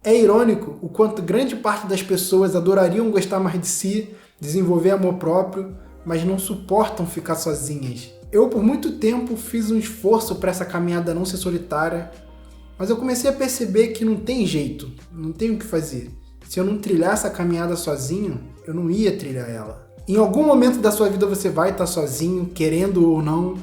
É irônico o quanto grande parte das pessoas adorariam gostar mais de si, desenvolver amor próprio, mas não suportam ficar sozinhas. Eu, por muito tempo, fiz um esforço para essa caminhada não ser solitária, mas eu comecei a perceber que não tem jeito, não tem o que fazer. Se eu não trilhar essa caminhada sozinho, eu não ia trilhar ela. Em algum momento da sua vida você vai estar sozinho, querendo ou não,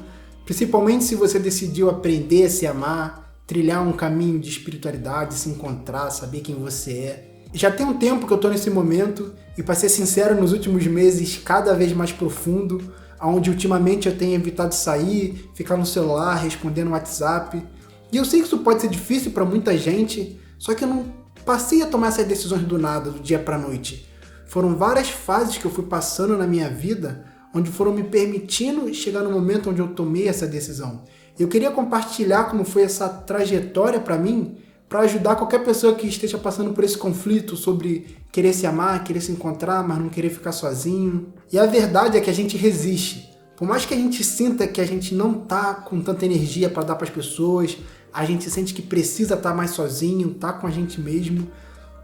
principalmente se você decidiu aprender a se amar, trilhar um caminho de espiritualidade, se encontrar, saber quem você é. Já tem um tempo que eu tô nesse momento e, para ser sincero, nos últimos meses cada vez mais profundo, onde ultimamente eu tenho evitado sair, ficar no celular, respondendo no WhatsApp. E eu sei que isso pode ser difícil para muita gente, só que eu não passei a tomar essas decisões do nada, do dia para noite. Foram várias fases que eu fui passando na minha vida, onde foram me permitindo chegar no momento onde eu tomei essa decisão. Eu queria compartilhar como foi essa trajetória para mim, para ajudar qualquer pessoa que esteja passando por esse conflito sobre querer se amar, querer se encontrar, mas não querer ficar sozinho. E a verdade é que a gente resiste. Por mais que a gente sinta que a gente não tá com tanta energia para dar para as pessoas, a gente sente que precisa estar mais sozinho, tá com a gente mesmo.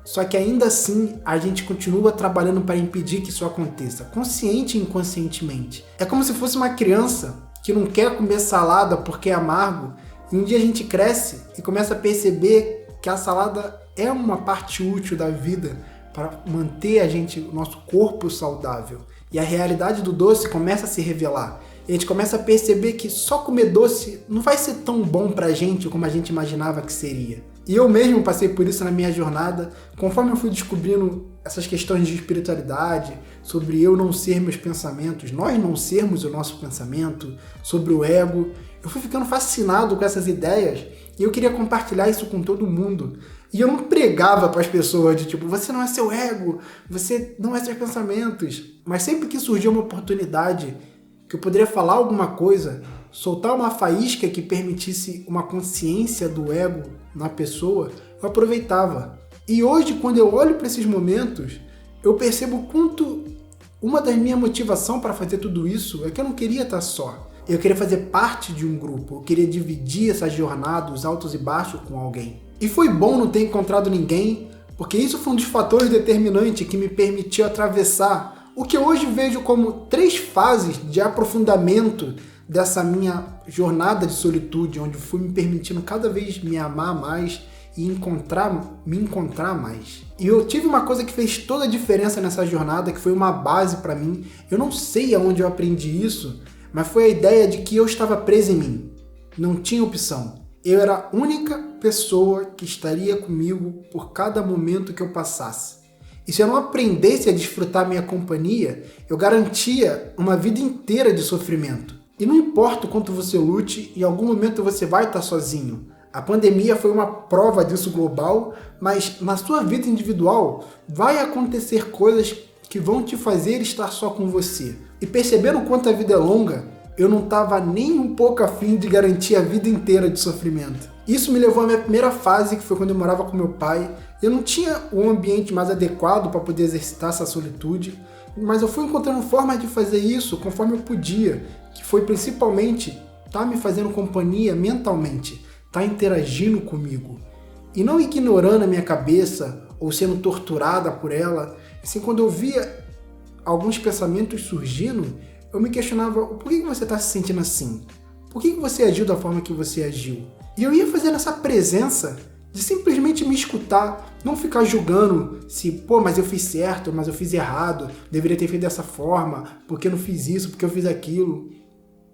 Só que ainda assim, a gente continua trabalhando para impedir que isso aconteça, consciente e inconscientemente. É como se fosse uma criança que não quer comer salada porque é amargo, e um dia a gente cresce e começa a perceber que a salada é uma parte útil da vida para manter o nosso corpo saudável. E a realidade do doce começa a se revelar. E a gente começa a perceber que só comer doce não vai ser tão bom pra gente como a gente imaginava que seria. E eu mesmo passei por isso na minha jornada, conforme eu fui descobrindo essas questões de espiritualidade, sobre eu não ser meus pensamentos, nós não sermos o nosso pensamento, sobre o ego. Eu fui ficando fascinado com essas ideias e eu queria compartilhar isso com todo mundo. E eu não pregava para as pessoas de tipo, você não é seu ego, você não é seus pensamentos. Mas sempre que surgia uma oportunidade que eu poderia falar alguma coisa, soltar uma faísca que permitisse uma consciência do ego na pessoa, eu aproveitava. E hoje, quando eu olho para esses momentos, eu percebo o quanto uma das minhas motivações para fazer tudo isso é que eu não queria estar só. Eu queria fazer parte de um grupo, eu queria dividir essa jornada, os altos e baixos com alguém. E foi bom não ter encontrado ninguém, porque isso foi um dos fatores determinantes que me permitiu atravessar o que eu hoje vejo como 3 fases de aprofundamento dessa minha jornada de solitude, onde fui me permitindo cada vez me amar mais e me encontrar mais. E eu tive uma coisa que fez toda a diferença nessa jornada, que foi uma base para mim. Eu não sei aonde eu aprendi isso, mas foi a ideia de que eu estava preso em mim. Não tinha opção. Eu era a única pessoa que estaria comigo por cada momento que eu passasse. E se eu não aprendesse a desfrutar minha companhia, eu garantia uma vida inteira de sofrimento. E não importa o quanto você lute, em algum momento você vai estar sozinho. A pandemia foi uma prova disso global, mas na sua vida individual vai acontecer coisas que vão te fazer estar só com você. E percebendo o quanto a vida é longa, eu não estava nem um pouco afim de garantir a vida inteira de sofrimento. Isso me levou à minha primeira fase, que foi quando eu morava com meu pai. Eu não tinha um ambiente mais adequado para poder exercitar essa solitude, mas eu fui encontrando formas de fazer isso conforme eu podia, que foi principalmente estar me fazendo companhia mentalmente, estar interagindo comigo e não ignorando a minha cabeça ou sendo torturada por ela. Assim, quando eu via alguns pensamentos surgindo, eu me questionava, por que você está se sentindo assim? Por que você agiu da forma que você agiu? E eu ia fazendo essa presença de simplesmente me escutar, não ficar julgando se, mas eu fiz certo, mas eu fiz errado, deveria ter feito dessa forma, porque eu não fiz isso, porque eu fiz aquilo.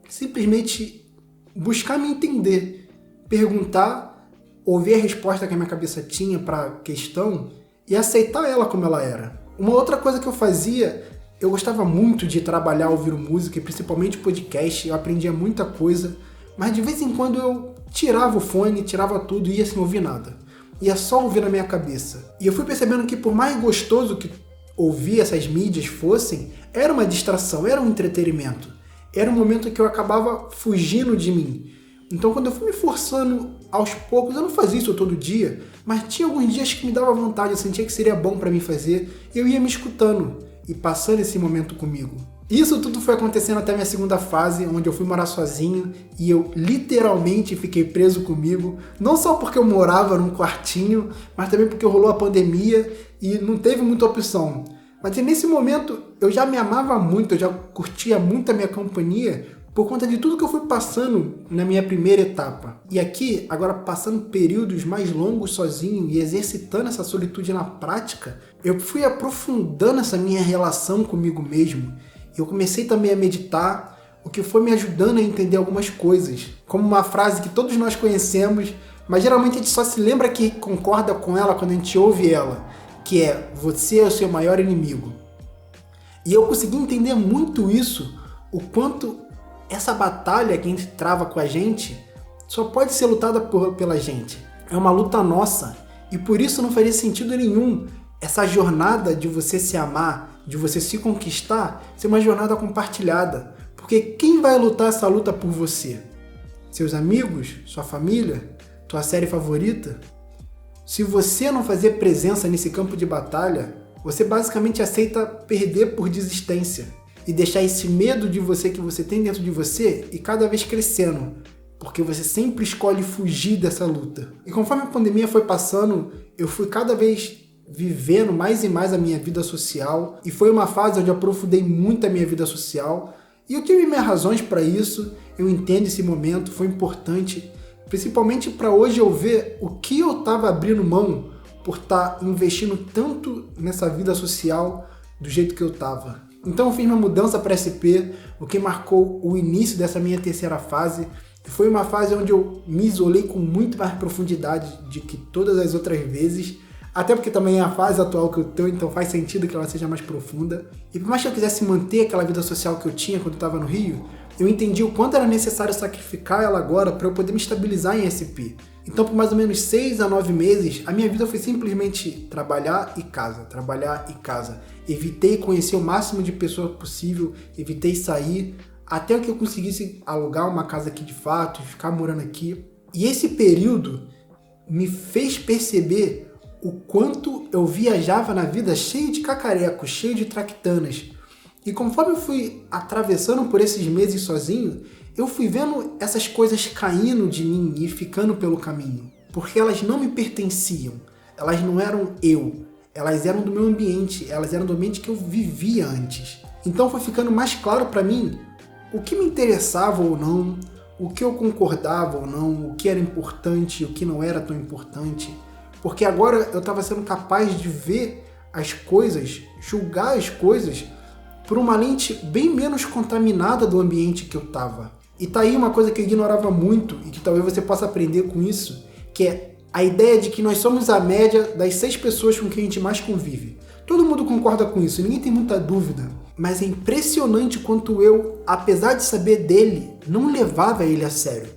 Simplesmente buscar me entender, perguntar, ouvir a resposta que a minha cabeça tinha para a questão e aceitar ela como ela era. Uma outra coisa que eu fazia, eu gostava muito de trabalhar ouvindo música, e principalmente podcast, eu aprendia muita coisa, mas de vez em quando eu tirava o fone, tirava tudo e ia sem ouvir nada. Ia só ouvir na minha cabeça. E eu fui percebendo que por mais gostoso que ouvir essas mídias fossem, era uma distração, era um entretenimento. Era um momento que eu acabava fugindo de mim. Então quando eu fui me forçando aos poucos, eu não fazia isso todo dia, mas tinha alguns dias que me dava vontade, eu sentia que seria bom para mim fazer, e eu ia me escutando e passando esse momento comigo. Isso tudo foi acontecendo até minha segunda fase, onde eu fui morar sozinho e eu literalmente fiquei preso comigo, não só porque eu morava num quartinho, mas também porque rolou a pandemia e não teve muita opção. Mas nesse momento eu já me amava muito, eu já curtia muito a minha companhia por conta de tudo que eu fui passando na minha primeira etapa. E aqui, agora passando períodos mais longos sozinho e exercitando essa solitude na prática, eu fui aprofundando essa minha relação comigo mesmo. Eu comecei também a meditar, o que foi me ajudando a entender algumas coisas, como uma frase que todos nós conhecemos, mas geralmente a gente só se lembra que concorda com ela quando a gente ouve ela, que é: você é o seu maior inimigo. E eu consegui entender muito isso, o quanto essa batalha que a gente trava com a gente só pode ser lutada pela gente. É uma luta nossa, e por isso não faria sentido nenhum essa jornada de você se amar, de você se conquistar, ser uma jornada compartilhada. Porque quem vai lutar essa luta por você? Seus amigos? Sua família? Tua série favorita? Se você não fazer presença nesse campo de batalha, você basicamente aceita perder por desistência e deixar esse medo de você que você tem dentro de você e cada vez crescendo, porque você sempre escolhe fugir dessa luta. E conforme a pandemia foi passando, eu fui cada vez vivendo mais e mais a minha vida social, e foi uma fase onde eu aprofundei muito a minha vida social, e eu tive minhas razões para isso. Eu entendo esse momento, foi importante, principalmente para hoje eu ver o que eu estava abrindo mão por estar investindo tanto nessa vida social do jeito que eu estava. Então eu fiz uma mudança para SP, o que marcou o início dessa minha terceira fase. Foi uma fase onde eu me isolei com muito mais profundidade do que todas as outras vezes, até porque também é a fase atual que eu estou, então faz sentido que ela seja mais profunda. E por mais que eu quisesse manter aquela vida social que eu tinha quando eu estava no Rio, eu entendi o quanto era necessário sacrificar ela agora para eu poder me estabilizar em SP. Então por mais ou menos 6 a 9 meses, a minha vida foi simplesmente trabalhar e casa, trabalhar e casa. Evitei conhecer o máximo de pessoas possível, evitei sair, até que eu conseguisse alugar uma casa aqui de fato, ficar morando aqui. E esse período me fez perceber o quanto eu viajava na vida cheio de cacarecos, cheio de traquitanas. E conforme eu fui atravessando por esses meses sozinho, eu fui vendo essas coisas caindo de mim e ficando pelo caminho. Porque elas não me pertenciam, elas não eram eu, elas eram do meu ambiente, elas eram do ambiente que eu vivia antes. Então foi ficando mais claro para mim o que me interessava ou não, o que eu concordava ou não, o que era importante e o que não era tão importante. Porque agora eu estava sendo capaz de ver as coisas, julgar as coisas por uma lente bem menos contaminada do ambiente que eu estava. E tá aí uma coisa que eu ignorava muito e que talvez você possa aprender com isso, que é a ideia de que nós somos a média das 6 pessoas com quem a gente mais convive. Todo mundo concorda com isso, ninguém tem muita dúvida. Mas é impressionante quanto eu, apesar de saber dele, não levava ele a sério.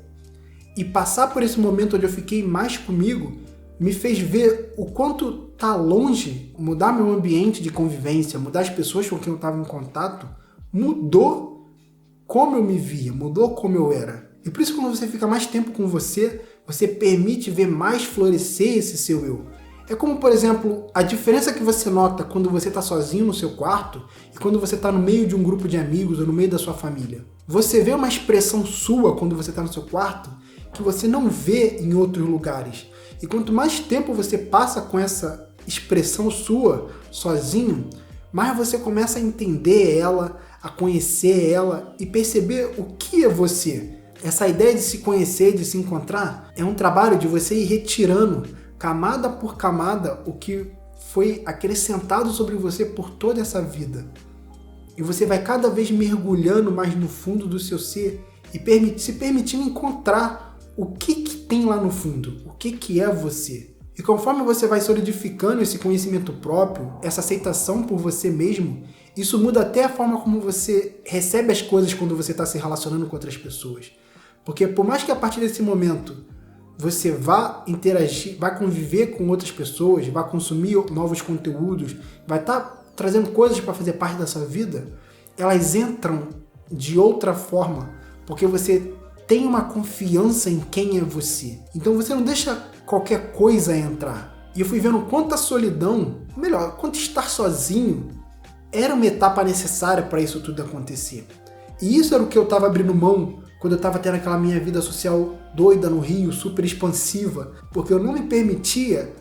E passar por esse momento onde eu fiquei mais comigo me fez ver o quanto tá longe, mudar meu ambiente de convivência, mudar as pessoas com quem eu estava em contato, mudou como eu me via, mudou como eu era. E por isso, quando você fica mais tempo com você, você permite ver mais florescer esse seu eu. É como, por exemplo, a diferença que você nota quando você está sozinho no seu quarto e quando você está no meio de um grupo de amigos ou no meio da sua família. Você vê uma expressão sua quando você está no seu quarto que você não vê em outros lugares. E quanto mais tempo você passa com essa expressão sua, sozinho, mais você começa a entender ela, a conhecer ela e perceber o que é você. Essa ideia de se conhecer, de se encontrar, é um trabalho de você ir retirando, camada por camada, o que foi acrescentado sobre você por toda essa vida. E você vai cada vez mergulhando mais no fundo do seu ser e se permitindo encontrar o que tem lá no fundo, o que é você. E conforme você vai solidificando esse conhecimento próprio, essa aceitação por você mesmo, isso muda até a forma como você recebe as coisas quando você está se relacionando com outras pessoas. Porque por mais que a partir desse momento você vá interagir, vá conviver com outras pessoas, vá consumir novos conteúdos, vai estar trazendo coisas para fazer parte da sua vida, elas entram de outra forma, porque você tem uma confiança em quem é você. Então você não deixa qualquer coisa entrar. E eu fui vendo quanto a solidão, melhor, quanto estar sozinho era uma etapa necessária para isso tudo acontecer. E isso era o que eu estava abrindo mão quando eu estava tendo aquela minha vida social doida no Rio, super expansiva, porque eu não me permitia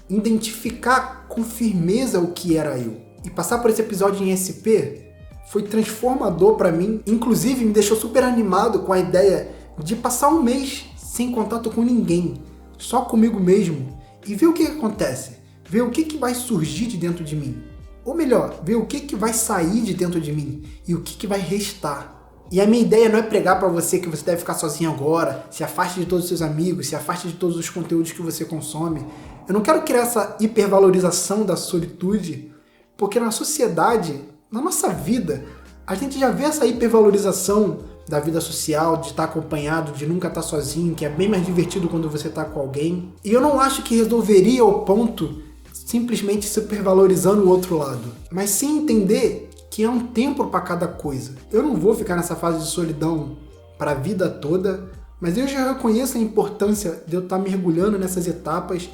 identificar com firmeza o que era eu. E passar por esse episódio em SP foi transformador para mim, inclusive me deixou super animado com a ideia de passar um mês sem contato com ninguém, só comigo mesmo, e ver o que acontece, ver o que vai surgir de dentro de mim. Ou melhor, ver o que vai sair de dentro de mim e o que vai restar. E a minha ideia não é pregar para você que você deve ficar sozinho agora, se afaste de todos os seus amigos, se afaste de todos os conteúdos que você consome. Eu não quero criar essa hipervalorização da solitude, porque na sociedade, na nossa vida, a gente já vê essa hipervalorização da vida social, de estar acompanhado, de nunca estar sozinho, que é bem mais divertido quando você está com alguém. E eu não acho que resolveria o ponto simplesmente supervalorizando o outro lado, mas sim entender que é um tempo para cada coisa. Eu não vou ficar nessa fase de solidão para a vida toda, mas eu já reconheço a importância de eu estar mergulhando nessas etapas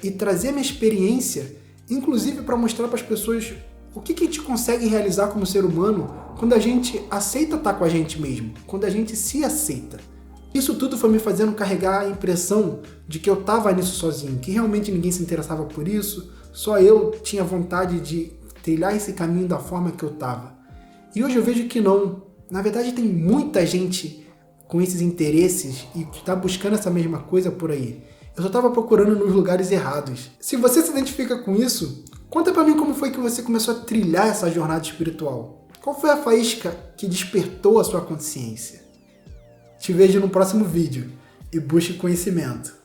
e trazer minha experiência, inclusive para mostrar para as pessoas o que a gente consegue realizar como ser humano quando a gente aceita estar com a gente mesmo, quando a gente se aceita. Isso tudo foi me fazendo carregar a impressão de que eu estava nisso sozinho, que realmente ninguém se interessava por isso, só eu tinha vontade de trilhar esse caminho da forma que eu estava. E hoje eu vejo que não. Na verdade tem muita gente com esses interesses e que está buscando essa mesma coisa por aí. Eu só estava procurando nos lugares errados. Se você se identifica com isso, conta pra mim como foi que você começou a trilhar essa jornada espiritual. Qual foi a faísca que despertou a sua consciência? Te vejo no próximo vídeo e busque conhecimento.